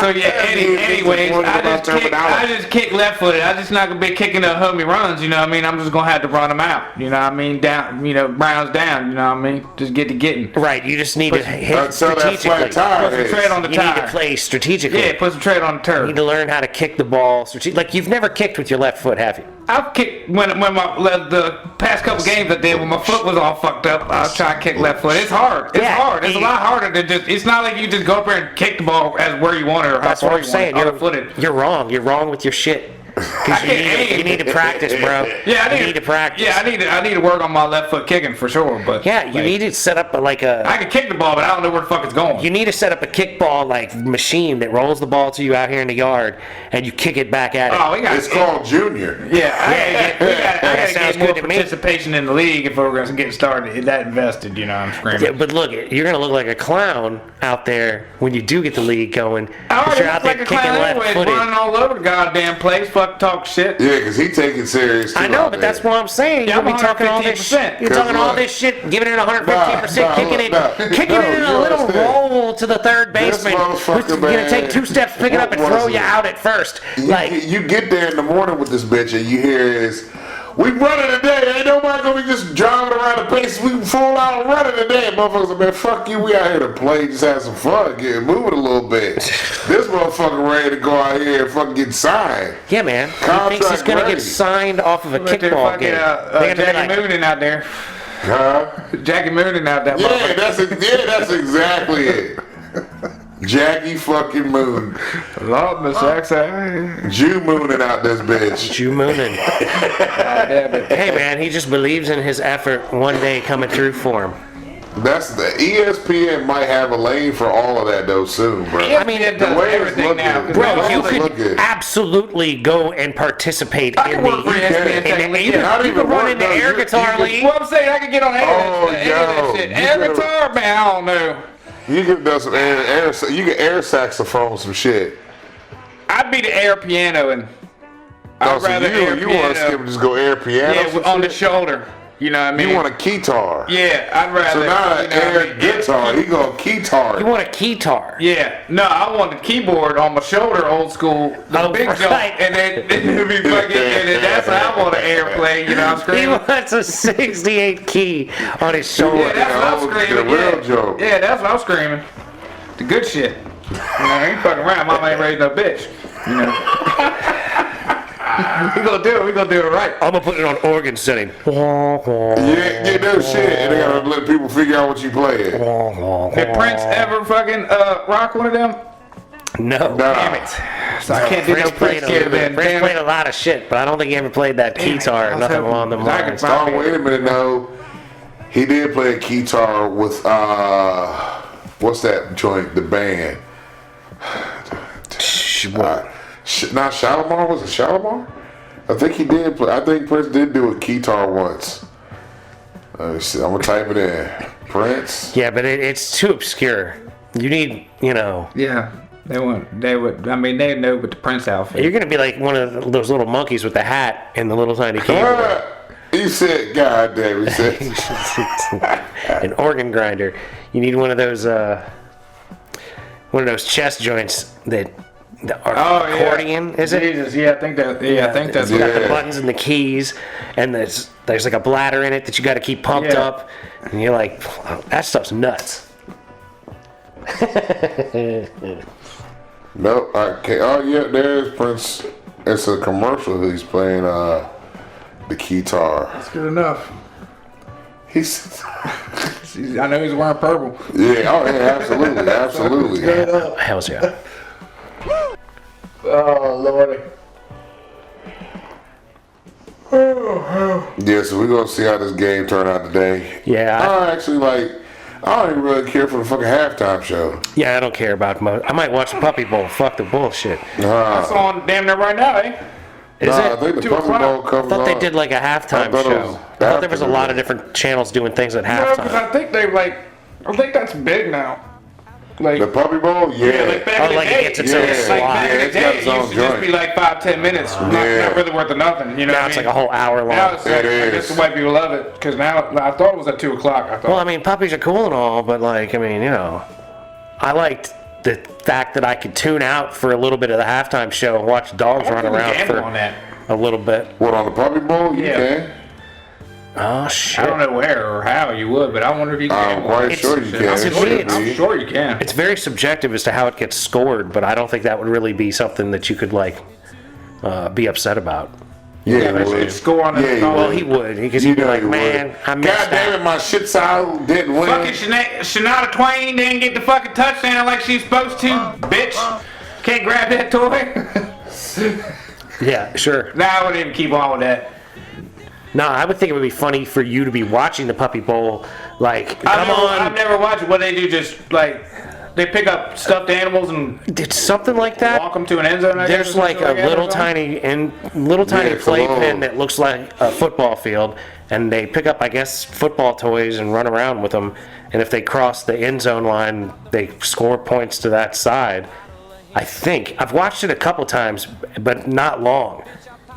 So yeah. Anyways, I just kick left footed. I just not gonna be kicking up homie runs. You know what I mean? I'm just gonna have to run them out. You know what I mean? Down. You know, Browns down. You know what I mean? Just get to getting. Right. You just need to hit Until that flat strategically. tire Put some hits. tread on the You tire. need to play strategically. Yeah, put some tread on the turf. You need to learn how to kick the ball. Like you've never kicked with your left foot, have you? I've kicked when the past couple games I did when my foot was all fucked up. I was trying to kick left foot. It's hard. It's Yeah, hard. It's a lot harder than just. It's not like you just go up there and kick the ball as where you want it or how That's far what I'm you saying. want it. Footed. You're wrong. You're wrong with your shit. 'Cause you need to practice, bro. Yeah, you need to practice. Yeah, I need to work on my left foot kicking for sure. But Yeah, you need to set up I can kick the ball, but I don't know where the fuck it's going. You need to set up a kickball like machine that rolls the ball to you out here in the yard, and you kick it back at it. Oh, we got It's called Junior. Yeah, I gotta sounds get more good to me. participation in the league if we're gonna get started. That invested, you know, I'm screaming. Yeah, but look, you're gonna look like a clown out there when you do get the league going. I 'Cause already you're look out there like a kicking clown left anyways, footed. running all over the goddamn place, fuck talk shit. Yeah, because he take it serious too. I know, out but there. that's what I'm saying. Yeah, You'll be I'm talking all this 115%. shit. You're talking all look. this shit, giving it 115%, Nah, kicking look, it, nah. kicking No, it in you a little understand. roll to the third baseman. motherfucker, Who's gonna man. take 2 steps, pick it up, and What throw was you it? out at first. You get there in the morning with this bitch and you hear is, we running today. Ain't nobody gonna be just driving around the place. We full out running today. Motherfuckers like, man, fuck you. We out here to play, just have some fun, get moving a little bit. This motherfucker ready to go out here and fucking get signed. Yeah, man. He Contract thinks he's gonna ready. get signed off of a Look at kickball game. They're gonna be Jackie like, Moonin out there. Huh? Jackie Moonin out there. Yeah, that's exactly it. Jackie fucking Moon. Lord, Miss Jackson. Jew mooning out this bitch. Jew Moonin. Hey, man, he just believes in his effort one day coming through for him. That's the ESPN might have a lane for all of that though soon, bro. I mean, it does The way it's everything looking, now. 'Cause Bro, now you all the- look could good. absolutely go and participate I in can work for the. ESPN in Tech the League. you Yeah. could run in the air guitar league. Well, I'm saying I can get on air. Oh, that yo, shit. you Air better- guitar, man, I don't know. You can do some you can air saxophone some shit. I'd be the air piano and Oh, I'd so rather air you want to piano. skip and just go air piano? Yeah, some on the shit? shoulder. You know what I mean? You want a keytar. Yeah, I'd rather. So now you an know what I air mean? guitar, he gonna keytar. You want a keytar. Yeah, no, I want the keyboard on my shoulder, old school, the Oh, big right. jump, and then it'd be fucking, and then that's how I want to airplay, you know, I'm He screaming. wants a 68 key on his shoulder. Yeah, that's what I'm the screaming. real Yeah. joke. Yeah, that's what I'm screaming. The good shit. You know, I ain't fucking around. Mama ain't raised no bitch. You know. we gonna do it right. I'm gonna put it on organ setting. Yeah, get no shit, and they gotta let people figure out what you playing. Did Prince ever fucking rock one of them? No. Damn it. So I can't do no Prince kid then. Prince Damn played it. a lot of shit, but I don't think he ever played that guitar or I was nothing hoping along them I could lines. find- Oh, wait a minute, no. He did play a guitar with what's that joint? The band. Not Shalimar, was it Shalimar? I think he did play. I think Prince did do a guitar once. Let me see, I'm gonna type it in. Prince. Yeah, but it's too obscure. You need, Yeah, they would. I mean, they know with the Prince outfit. you're gonna be like one of those little monkeys with the hat and the little tiny keyboard. He said, God damn, he said. An organ grinder. You need one of those chest joints that are accordion, is it? Jesus, yeah, I think that. Yeah, I think that's. It's got Yeah. the buttons and the keys, and there's like a bladder in it that you got to keep pumped Yeah. up, and you're like, oh, that stuff's nuts. No, I can't. Oh, yeah, there's Prince. It's a commercial. He's playing the guitar. That's good enough. He's. I know he's wearing purple. Yeah, oh, yeah, absolutely, absolutely. Hell's yeah. Oh lordy. Yeah, so we're gonna see how this game turn out today. Yeah, I don't even really care for the fucking halftime show. I don't care about I might watch the Puppy Bowl. Fuck the bullshit. It's on damn near right now, eh? Is I it? think the 2 Puppy o'clock. Bowl I comes thought they on. did like a halftime I thought it show. was I thought there was a after lot the- of different channels doing things at No, because halftime. I think they I think that's big now. Like. The Puppy Bowl? Like Yeah. back Oh, in the like it day, gets its own like slot. back in Yeah, the it's got day, its it own used to just joint. be like 5-10 minutes, not really worth of nothing. You know Now what it's I like mean? a whole hour long. Now it's like, It I guess is. the white people love it because now I thought it was at 2 o'clock. I thought. Well, I mean, puppies are cool and all, but like, I mean, I liked the fact that I could tune out for a little bit of the halftime show and watch dogs run around gamble for on that. a little bit. What, on the Puppy Bowl? You Yeah. can. Oh shit! I don't know where or how you would, but I wonder if you can. I'm gamble on quite it. sure you can. to It me, should it's- I'm be. sure you can. It's very subjective as to how it gets scored, but I don't think that would really be something that you could like be upset about. Yeah, Yeah, you but would. it's score on the Yeah, you phone. Well, would. he would because You he'd be know like, you "Man, would. I missed God damn that." it, my shit sound didn't win. Fucking Shania Twain didn't get the fucking touchdown like she's supposed to, bitch. Can't grab that toy. Yeah, sure. Nah, I wouldn't even keep on with that. No, I would think it would be funny for you to be watching the Puppy Bowl. Like, I've come I've on, never watched what they do. Just like they pick up stuffed animals and did something like that. walk them to an end zone. I There's guess, or like a something little that. tiny Yeah, it's a playpen little- that looks like a football field, and they pick up, I guess, football toys and run around with them. And if they cross the end zone line, they score points to that side. I think I've watched it a couple times, but not long.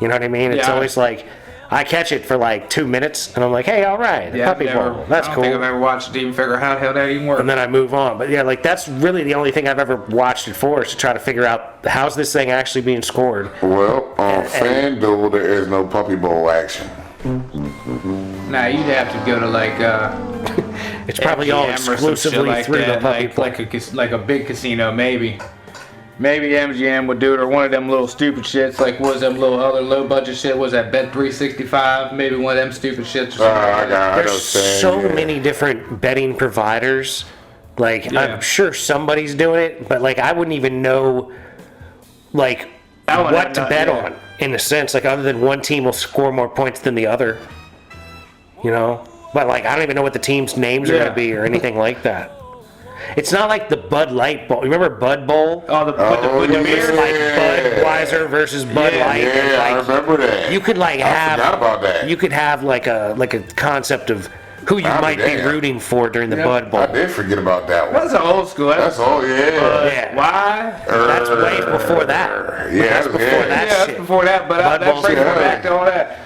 You know what I mean? It's Yeah. always like I catch it for like 2 minutes, and I'm like, "Hey, all right, the Yeah, Puppy Bowl, that's I don't cool." think I've ever watched it to even figure out how the hell that even works. And then I move on. But yeah, like that's really the only thing I've ever watched it for, is to try to figure out how's this thing actually being scored. Well, on FanDuel, there is no Puppy Bowl action. Nah, you'd have to go to like It's probably all MGM or some shit exclusively like through the that, Puppy Bowl. like a big casino, maybe. Maybe MGM would do it, or one of them little stupid shits, like what was them little other low budget shit? Was that Bet 365? Maybe one of them stupid shits. Or something. I know There's what you're saying, so yeah. many different betting providers. Like Yeah. I'm sure somebody's doing it, but like I wouldn't even know like I wouldn't what have to no- bet yeah. on, in a sense, like other than one team will score more points than the other. You know? But like I don't even know what the teams' names are Yeah. gonna be or anything like that. It's not like the Bud Light Bowl. Remember Bud Bowl? Oh, with the It was mirror. like Budweiser versus Bud Yeah. Light. and, Yeah, I like, remember that. you could like I have forgot about that. You could have like a concept of who you I'll be might be damned. rooting for during the Yeah. Bud Bowl. I did forget about that one. That's an old school. That's all, yeah. Yeah. Why? That's way before that. Yeah, That's before yeah. that Yeah, that's shit. before that, but Bud that Bowl's brings me good. back to all that.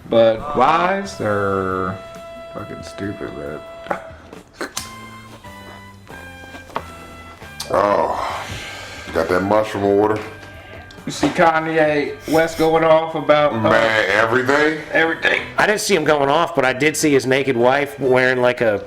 But wise or fucking stupid, man. Oh, got that mushroom water. You see Kanye West going off about Man, everything. everything. I didn't see him going off, but I did see his naked wife wearing like a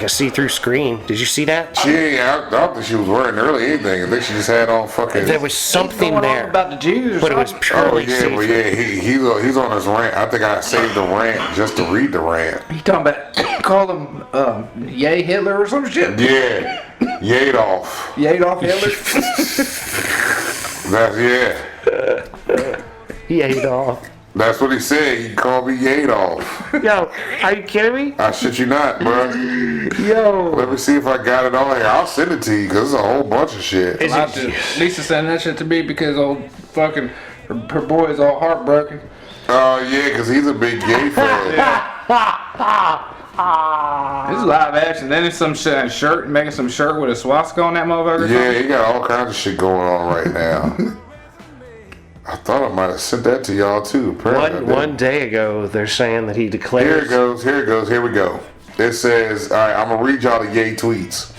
see-through screen. Did you see that? She ain't, I don't think she was wearing really anything. I think she just had on fucking. There was something Going there, off about the Jews or but it was something. Oh purely yeah, well see-through. yeah, he's on his rant. I think I saved the rant just to read the rant. He talking about call him Yay Hitler or some shit. Yeah, Yadolf. Adolf Hitler. That's yeah. He ate off. That's what he said. He called me Yadolf. Yo, are you kidding me? I shit you not, bro. Yo. Let me see if I got it on here. I'll send it to you because it's a whole bunch of shit. Is it- Lisa sent that shit to me because old fucking her boy is all heartbroken. Oh yeah, because he's a big gay fan. This is live action. Then it's some shit shirt, making some shirt with a swastika on that motherfucker. or Yeah, he got all kinds of shit going on right now. I thought I might have sent that to y'all too. Apparently I didn't. One day ago, they're saying that he Here declares. it goes. Here it goes. Here we go. It says, all right, I'm going to read y'all the Ye tweets.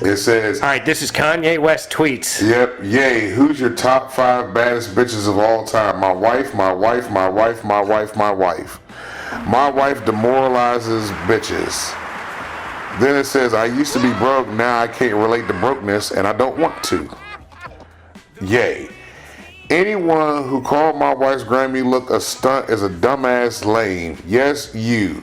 It says, All right, this is Kanye West tweets. yep, Ye, who's your top 5 baddest bitches of all time? My wife, my wife, my wife, my wife, my wife. My wife demoralizes bitches. Then it says, I used to be broke, now I can't relate to brokenness, and I don't want to. Ye. Anyone who called my wife's Grammy look a stunt is a dumbass lame. Yes, you.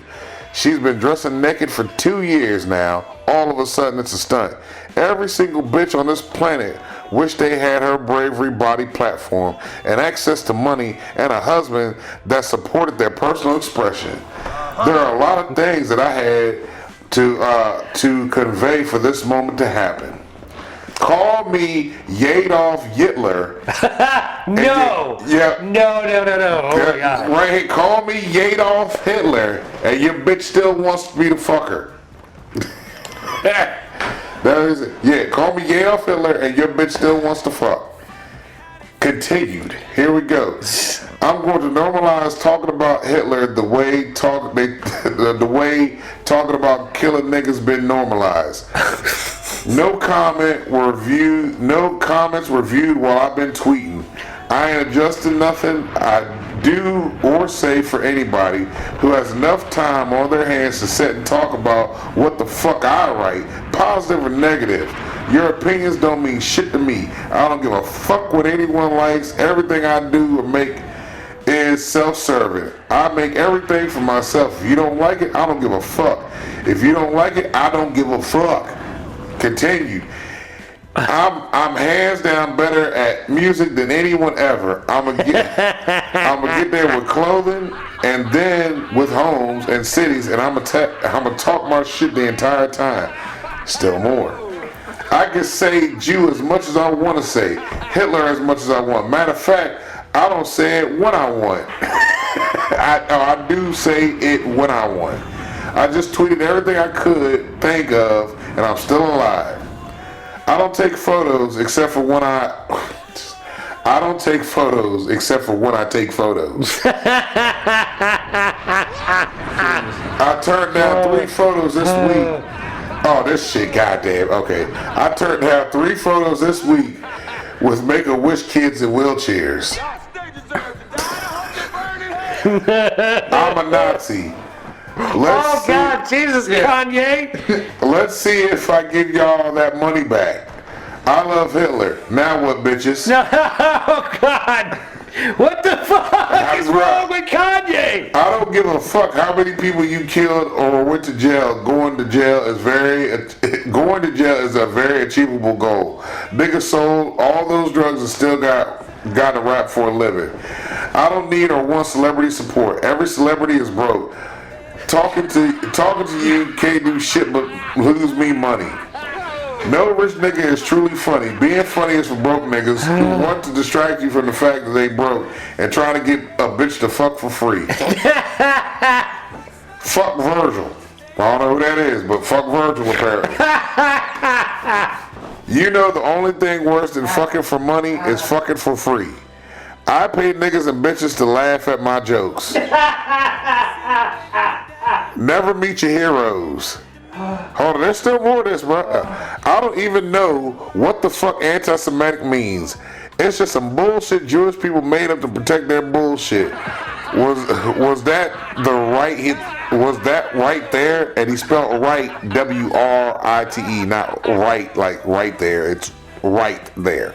She's been dressing naked for 2 years now. All of a sudden it's a stunt. Every single bitch on this planet wish they had her bravery body platform and access to money and a husband that supported their personal expression. There are a lot of things that I had to convey for this moment to happen. Call me Yadolf Hitler. No. Yeah. No. Oh my God. Right here, call me Yadolf Hitler, and your bitch still wants me to fuck her. That is it. Yeah, call me Yadolf Hitler, and your bitch still wants to fuck. Continued. Here we go. I'm going to normalize talking about Hitler the way talking about killing niggas been normalized. No comments were viewed while I've been tweeting. I ain't adjusting nothing I do or say for anybody who has enough time on their hands to sit and talk about what the fuck I write, positive or negative. Your opinions don't mean shit to me. I don't give a fuck what anyone likes. Everything I do or make is self-serving. I make everything for myself. If you don't like it, I don't give a fuck. If you don't like it, I don't give a fuck. Continued. I'm hands down better at music than anyone ever. I'm gonna get there with clothing and then with homes and cities, and I'm gonna talk my shit the entire time. Still more. I can say Jew as much as I want to say, Hitler as much as I want. Matter of fact, I don't say it when I want. I do say it when I want. I just tweeted everything I could think of, and I'm still alive. I don't take photos except for when I take photos. I turned down 3 photos this week. Oh, this shit, goddamn. Okay. I turned down 3 photos this week with Make-A-Wish kids in wheelchairs. I'm a Nazi. God, Jesus, Kanye. Let's see if I give y'all that money back. I love Hitler. Now what, bitches? No, oh God. What the fuck is wrong with Kanye? I don't give a fuck how many people you killed or went to jail. Going to jail is a very achievable goal. Niggas sold all those drugs and still got a rap for a living. I don't need or want celebrity support. Every celebrity is broke. Talking to you can't do shit but lose me money. No rich nigga is truly funny. Being funny is for broke niggas who want to distract you from the fact that they broke and trying to get a bitch to fuck for free. Fuck Virgil. I don't know who that is, but fuck Virgil apparently. You know the only thing worse than fucking for money is fucking for free. I pay niggas and bitches to laugh at my jokes. Never meet your heroes. Hold on, there's still more of this, bro. I don't even know what the fuck anti-Semitic means. It's just some bullshit Jewish people made up to protect their bullshit. Was that right there? And he spelled right, W-R-I-T-E, not right like right there. It's right there.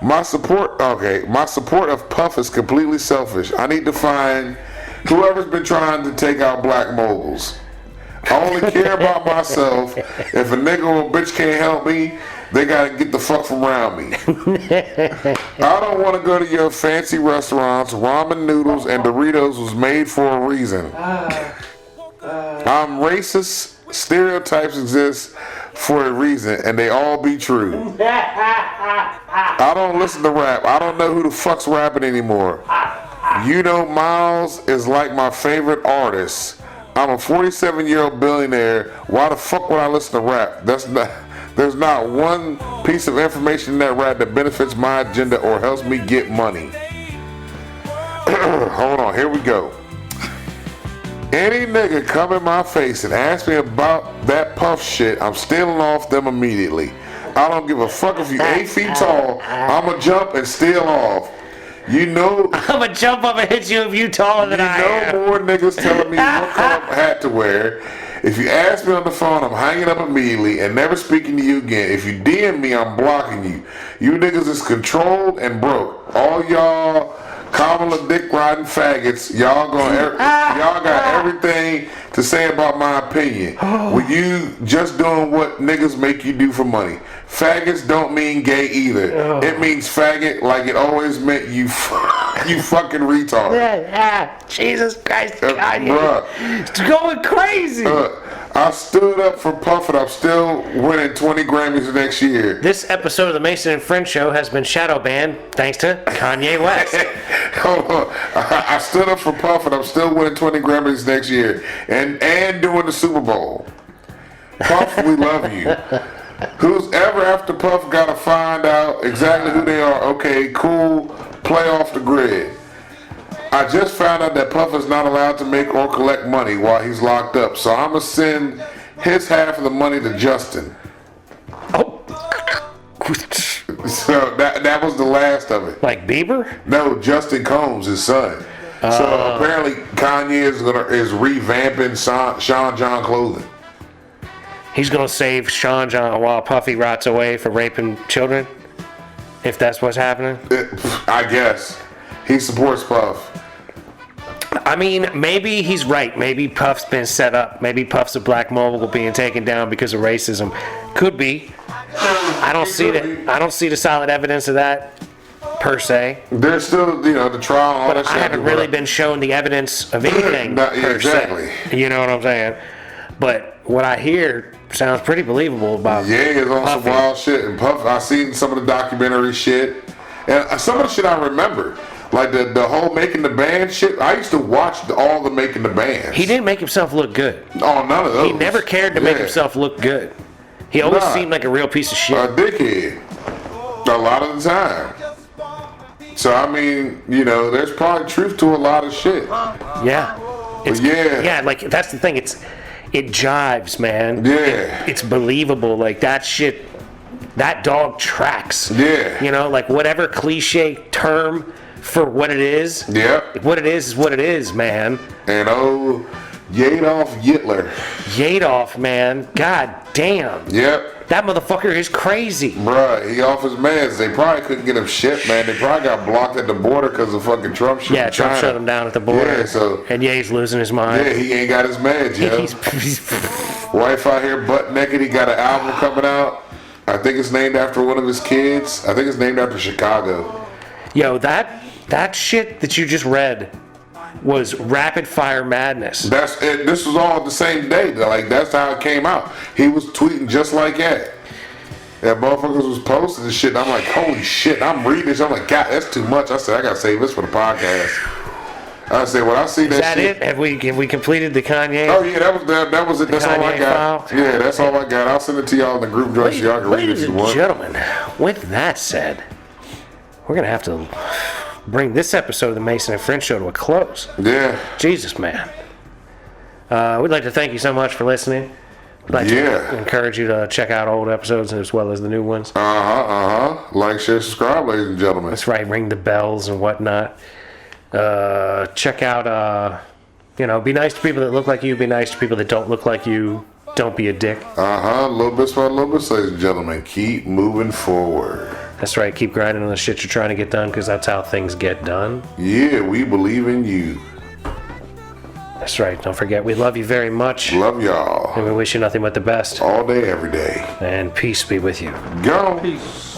My support of Puff is completely selfish. I need to find whoever's been trying to take out black moguls. I only care about myself. If a nigga or a bitch can't help me, they gotta get the fuck from around me. I don't want to go to your fancy restaurants. Ramen noodles and Doritos was made for a reason. I'm racist. Stereotypes exist for a reason, and they all be true. I don't listen to rap. I don't know who the fuck's rapping anymore. You know, Miles is like my favorite artist. I'm a 47-year-old billionaire. Why the fuck would I listen to rap? There's not one piece of information in that rap that benefits my agenda or helps me get money. Hold on, here we go. Any nigga come in my face and ask me about that Puff shit, I'm stealing off them immediately. I don't give a fuck if you 8 feet tall. I'ma jump and steal off. You know, I'ma jump up and hit you if you taller than I am. You know more niggas telling me what color hat to wear. If you ask me on the phone, I'm hanging up immediately and never speaking to you again. If you DM me, I'm blocking you. You niggas is controlled and broke. All y'all Kamala dick riding faggots, y'all got everything to say about my opinion. When you just doing what niggas make you do for money. Faggots don't mean gay either. It means faggot like it always meant you fucking retard. Jesus Christ, Kanye. Bruh. It's going crazy. I stood up for Puff and I'm still winning 20 Grammys next year. This episode of the Mason and Friend Show has been shadow banned thanks to Kanye West. Hold on. I stood up for Puff and I'm still winning 20 Grammys next year and doing the Super Bowl. Puff, we love you. Who's ever after Puff gotta find out exactly who they are. Okay, cool. Play off the grid. I just found out that Puff is not allowed to make or collect money while he's locked up, so I'm gonna send his half of the money to Justin. So that was the last of it. Like Bieber? No, Justin Combs, his son. So apparently Kanye is revamping Sean John clothing. He's gonna save Sean John while Puffy rots away for raping children? If that's what's happening? I guess. He supports Puff. I mean, maybe he's right. Maybe Puff's been set up. Maybe Puff's a black mogul being taken down because of racism. Could be. I don't see the solid evidence of that per se. There's still, the trial and all But that shit. I haven't really been shown the evidence of anything per exactly. se. You know what I'm saying? But what I hear sounds pretty believable about Yeah, it's on Puffy. some wild shit. And Puff, I seen some of the documentary shit. And some of the shit I remember. Like the whole Making the Band shit. I used to watch all the Making the Bands. He didn't make himself look good. Oh, none of those. He never cared to make Yeah. himself look good. He always Nah. seemed like a real piece of shit. A dickhead. A lot of the time. So, I mean, there's probably truth to a lot of shit. Yeah. Yeah. Like that's the thing. It jives, man. Yeah. It's believable. Like that shit. That dog tracks. Yeah. Like whatever cliche term for what it is. Yep. What it is what it is, man. And Adolf Hitler. Adolf, man. God damn. Yep. That motherfucker is crazy. Bruh, he off his meds. They probably couldn't get him shipped, man. They probably got blocked at the border because of fucking Trump shit. Yeah, in Trump China. shut him down at the border. Yeah, so And Ye's losing his mind. yeah, he ain't got his meds, yo. He's Wife out here butt naked. He got an album coming out. I think it's named after one of his kids. I think it's named after Chicago. Yo, that shit that you just read was rapid fire madness. That's it. This was all the same day. Like that's how it came out. He was tweeting just like that. Yeah, motherfuckers was posting this shit. And I'm like, holy shit! I'm reading this. I'm like, God, that's too much. I said, I gotta save this for the podcast. I said, when I see that, Is that shit. it? Have we completed the Kanye? Oh yeah, that was it. That's all I Kanye got. file? Yeah, that's all I got. I'll send it to y'all in the group joint so y'all can read it if Ladies you and want. gentlemen, with that said, we're gonna have to bring this episode of the Mason and French Show to a close. Yeah. Jesus, man. We'd like to thank you so much for listening. We'd like to encourage you to check out old episodes as well as the new ones. Like, share, subscribe, ladies and gentlemen. That's right. Ring the bells and whatnot. Check out, be nice to people that look like you. Be nice to people that don't look like you. Don't be a dick. A little bit for a little bit, ladies and gentlemen. Keep moving forward. That's right. Keep grinding on the shit you're trying to get done because that's how things get done. Yeah, we believe in you. That's right. Don't forget, we love you very much. Love y'all. And we wish you nothing but the best. All day, every day. And peace be with you. Go. Peace.